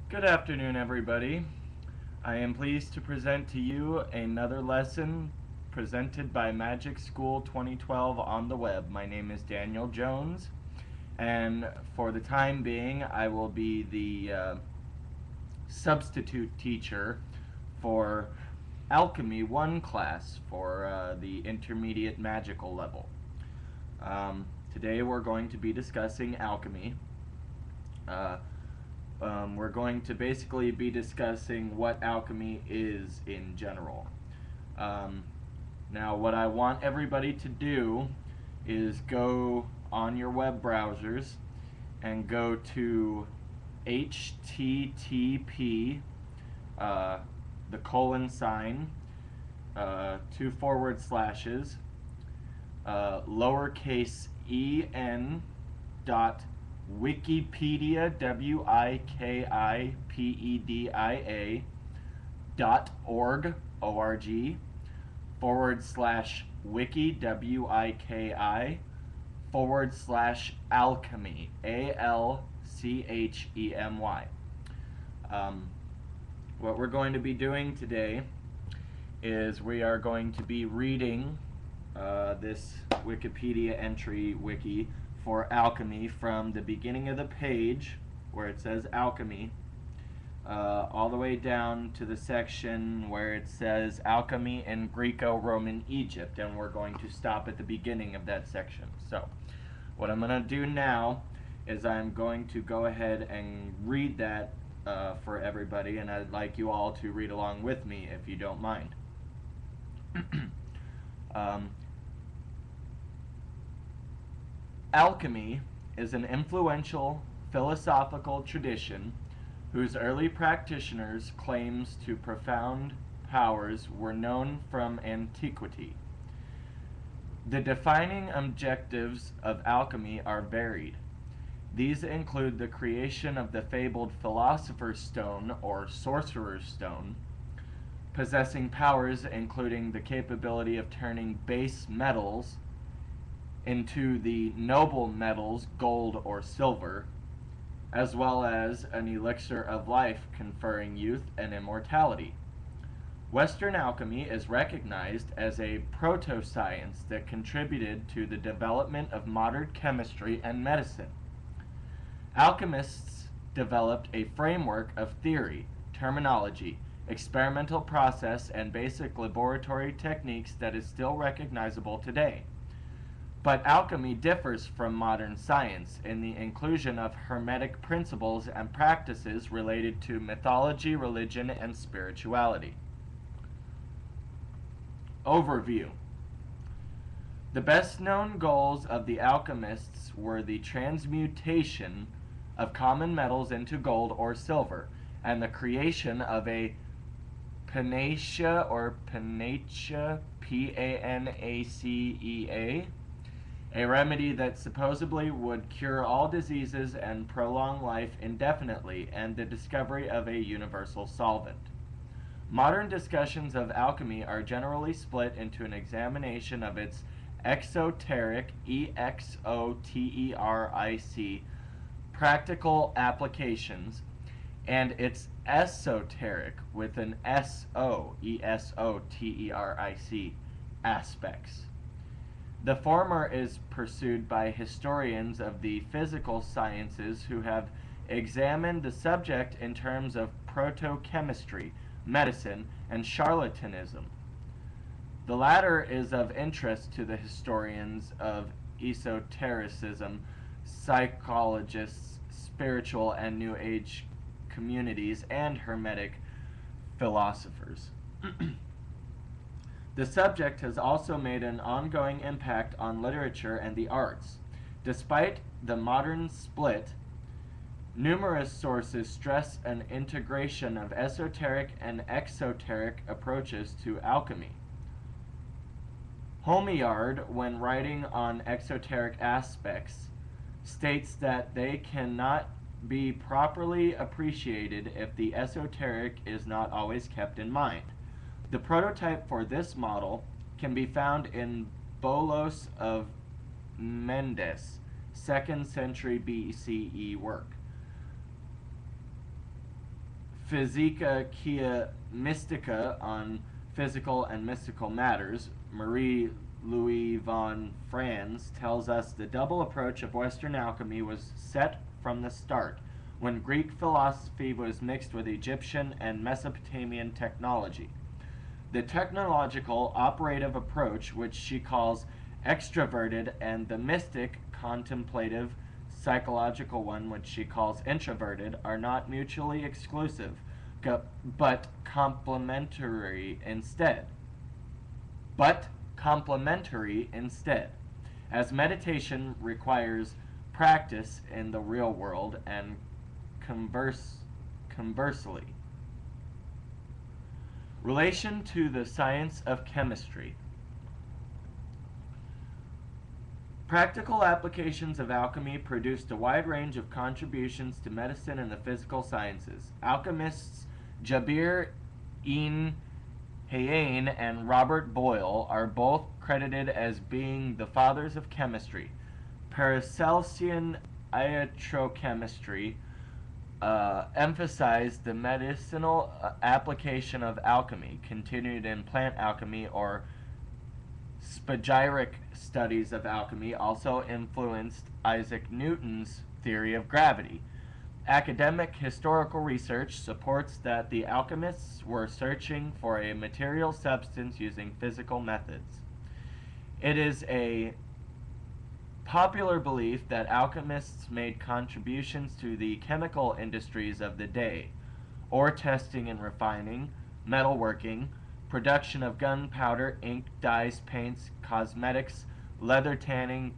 Good afternoon, everybody. I am pleased to present to you another lesson presented by Magic School 2012 on the web. My name is Daniel Jones, and for the time being, I will be the substitute teacher for Alchemy 1 class for the intermediate magical level. Today we're going to be discussing alchemy. Uh, we're going to basically be discussing what alchemy is in general. Um, Now, what I want everybody to do is go on your web browsers and go to http, the colon sign, two forward slashes, lowercase en dot Wikipedia, Wikipedia .org, O-R-G, forward slash wiki, W-I-K-I, forward slash alchemy, A-L-C-H-E-M-Y. What we're going to be doing today is we are going to be reading this Wikipedia entry wiki for alchemy from the beginning of the page where it says alchemy all the way down to the section where it says alchemy in Greco-Roman Egypt, and we're going to stop at the beginning of that section. So what I'm going to do now is I'm going to go ahead and read that for everybody, and I'd like you all to read along with me if you don't mind. Alchemy is an influential philosophical tradition whose early practitioners' claims to profound powers were known from antiquity. The defining objectives of alchemy are varied. These include the creation of the fabled Philosopher's Stone or Sorcerer's Stone, possessing powers including the capability of turning base metals into the noble metals gold or silver, as well as an elixir of life conferring youth and immortality. Western alchemy is recognized as a proto-science that contributed to the development of modern chemistry and medicine. Alchemists developed a framework of theory, terminology, experimental process, and basic laboratory techniques that is still recognizable today. But alchemy differs from modern science in the inclusion of hermetic principles and practices related to mythology, religion, and spirituality. Overview. The best known goals of the alchemists were the transmutation of common metals into gold or silver, and the creation of a panacea or panacea, P-A-N-A-C-E-A, a remedy that supposedly would cure all diseases and prolong life indefinitely, and the discovery of a universal solvent. Modern discussions of alchemy are generally split into an examination of its exoteric, E-X-O-T-E-R-I-C, practical applications, and its esoteric, with an S-O, E-S-O-T-E-R-I-C, aspects. The former is pursued by historians of the physical sciences who have examined the subject in terms of proto-chemistry, medicine, and charlatanism. The latter is of interest to the historians of esotericism, psychologists, spiritual and New Age communities, and Hermetic philosophers. The subject has also made an ongoing impact on literature and the arts. Despite the modern split, numerous sources stress an integration of esoteric and exoteric approaches to alchemy. Homeyard, when writing on exoteric aspects, states that they cannot be properly appreciated if the esoteric is not always kept in mind. The prototype for this model can be found in Bolos of Mendes, 2nd century BCE work. Physica Quia Mystica on physical and mystical matters, Marie Louis von Franz tells us the double approach of Western alchemy was set from the start, when Greek philosophy was mixed with Egyptian and Mesopotamian technology. The technological operative approach, which she calls extroverted, and the mystic, contemplative, psychological one, which she calls introverted, are not mutually exclusive, but complementary instead. As meditation requires practice in the real world, and conversely. Relation to the science of chemistry. Practical applications of alchemy produced a wide range of contributions to medicine and the physical sciences. Alchemists Jabir ibn Hayyan and Robert Boyle are both credited as being the fathers of chemistry. Paracelsian iatrochemistry emphasized the medicinal application of alchemy, continued in plant alchemy or spagyric studies of alchemy also influenced Isaac Newton's theory of gravity. Academic historical research supports that the alchemists were searching for a material substance using physical methods. It is a popular belief that alchemists made contributions to the chemical industries of the day: ore testing and refining, metalworking, production of gunpowder, ink, dyes, paints, cosmetics, leather tanning,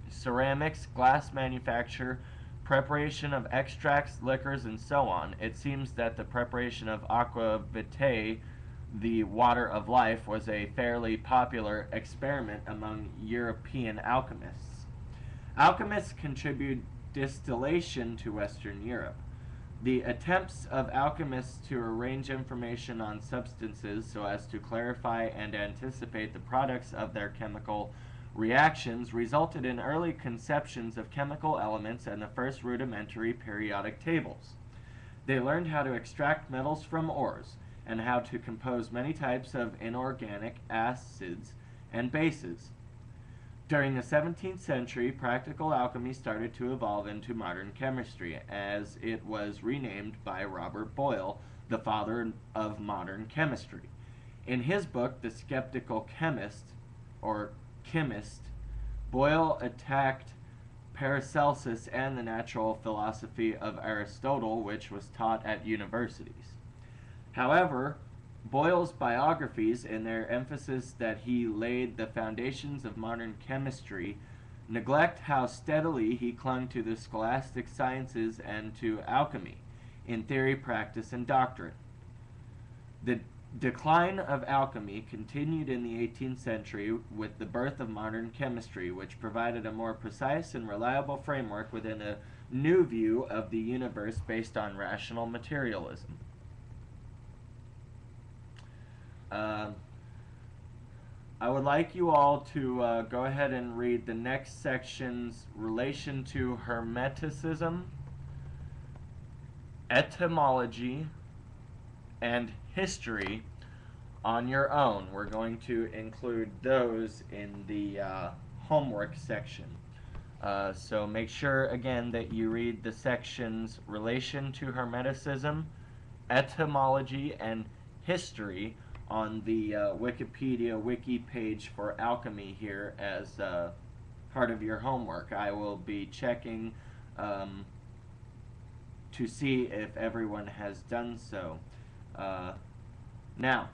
ceramics, glass manufacture, preparation of extracts, liquors, and so on. It seems that the preparation of aqua vitae, the water of life, was a fairly popular experiment among European alchemists. Alchemists contribute distillation to Western Europe. The attempts of alchemists to arrange information on substances so as to clarify and anticipate the products of their chemical reactions resulted in early conceptions of chemical elements and the first rudimentary periodic tables. They learned how to extract metals from ores and how to compose many types of inorganic acids and bases. During the 17th century, practical alchemy started to evolve into modern chemistry, as it was renamed by Robert Boyle, the father of modern chemistry. In his book, The Skeptical Chemist, or Chemist, Boyle attacked Paracelsus and the natural philosophy of Aristotle, which was taught at universities. However, Boyle's biographies, in their emphasis that he laid the foundations of modern chemistry, neglect how steadily he clung to the scholastic sciences and to alchemy, in theory, practice, and doctrine. The decline of alchemy continued in the 18th century with the birth of modern chemistry, which provided a more precise and reliable framework within a new view of the universe based on rational materialism. I would like you all to go ahead and read the next section's relation to Hermeticism, etymology, and history on your own. We're going to include those in the homework section. So make sure, again, that you read the sections relation to Hermeticism, etymology, and history on the Wikipedia wiki page for alchemy here as part of your homework. I will be checking to see if everyone has done so. Now,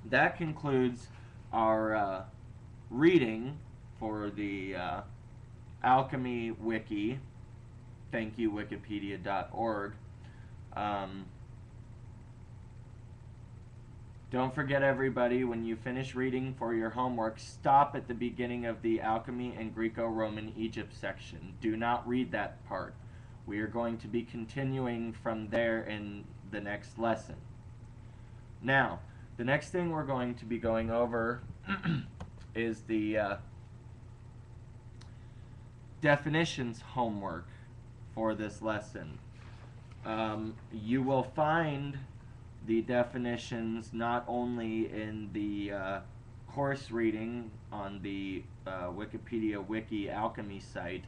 that concludes our reading for the Alchemy Wiki. Thank you, wikipedia.org. Don't forget, everybody, when you finish reading for your homework, stop at the beginning of the Alchemy and Greco-Roman Egypt section. Do not read that part. We are going to be continuing from there in the next lesson. Now, the next thing we're going to be going over is the definitions homework for this lesson. You will find the definitions not only in the course reading on the Wikipedia Wiki Alchemy site,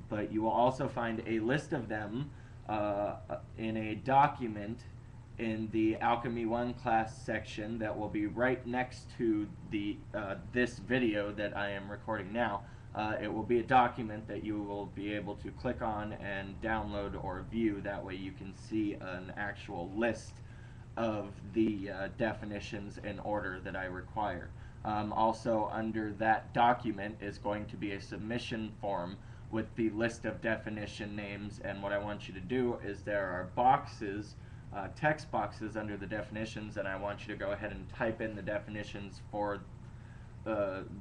but you will also find a list of them in a document in the Alchemy 1 class section that will be right next to the this video that I am recording now. It will be a document that you will be able to click on and download or view. That way you can see an actual list of the definitions in order that I require. Also under that document is going to be a submission form with the list of definition names, and what I want you to do is there are boxes, text boxes under the definitions, and I want you to go ahead and type in the definitions for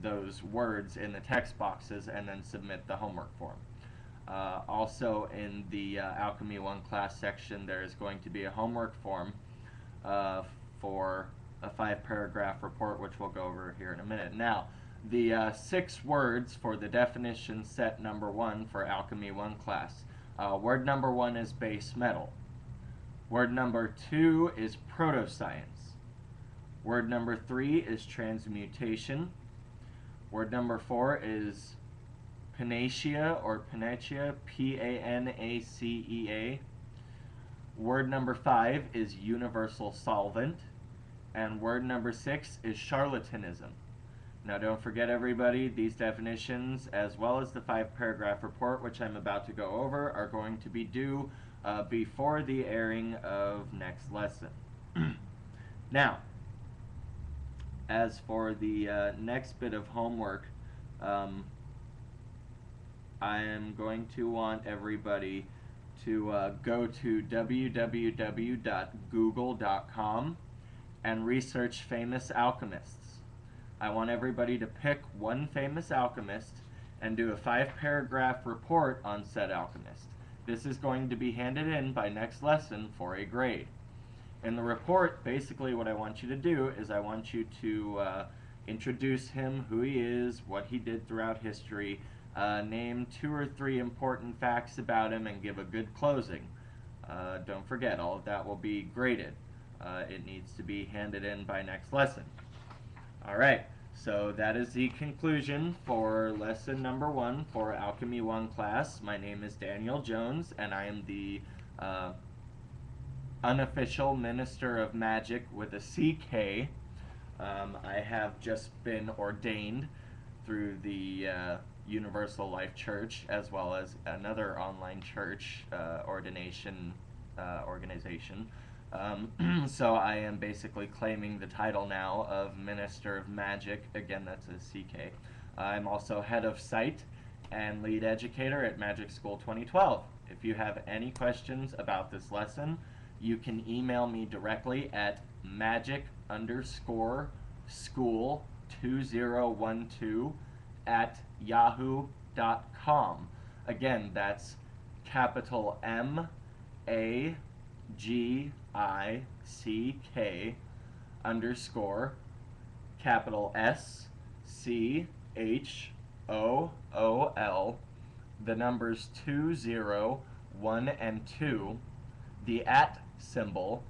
those words in the text boxes and then submit the homework form. Also in the Alchemy 1 class section there is going to be a homework form for a 5-paragraph report, which we'll go over here in a minute. Now, the 6 words for the definition set number 1 for Alchemy 1 class. Word number 1 is base metal. Word number 2 is proto-science. Word number 3 is transmutation. Word number 4 is panacea or panacea, P-A-N-A-C-E-A. Word number 5 is universal solvent. And word number 6 is charlatanism. Now don't forget, everybody, these definitions, as well as the 5-paragraph report, which I'm about to go over, are going to be due before the airing of next lesson. Now, as for the next bit of homework, I am going to want everybody to go to www.google.com and research famous alchemists. I want everybody to pick one famous alchemist and do a 5-paragraph report on said alchemist. This is going to be handed in by next lesson for a grade. In the report, basically what I want you to do is I want you to introduce him, who he is, what he did throughout history, name 2 or 3 important facts about him, and give a good closing. Don't forget, all of that will be graded. It needs to be handed in by next lesson. Alright, so that is the conclusion for lesson number 1 for Alchemy 1 class. My name is Daniel Jones, and I am the unofficial Minister of Magic with a CK. I have just been ordained through the Universal Life Church, as well as another online church ordination organization. So I am basically claiming the title now of Minister of Magic. Again, that's a CK. I'm also head of site and lead educator at Magic School 2012. If you have any questions about this lesson, you can email me directly at magic_school2012@yahoo.com. Again, that's capital MAGICK underscore capital SCHOOL, the numbers 20, 1, and 2, the @ symbol,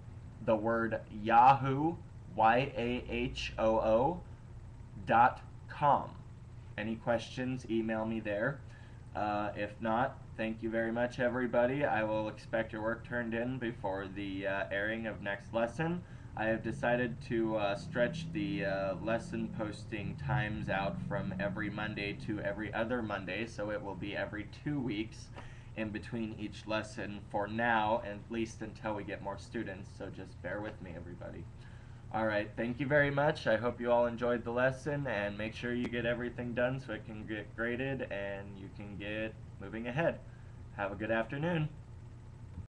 the word Yahoo, YAHOO.com. Any questions, email me there. If not, thank you very much, everybody. I will expect your work turned in before the airing of next lesson. I have decided to stretch the lesson posting times out from every Monday to every other Monday, so it will be every 2 weeks in between each lesson for now, at least until we get more students, so just bear with me, everybody. Alright, thank you very much. I hope you all enjoyed the lesson, and make sure you get everything done so it can get graded and you can get moving ahead. Have a good afternoon.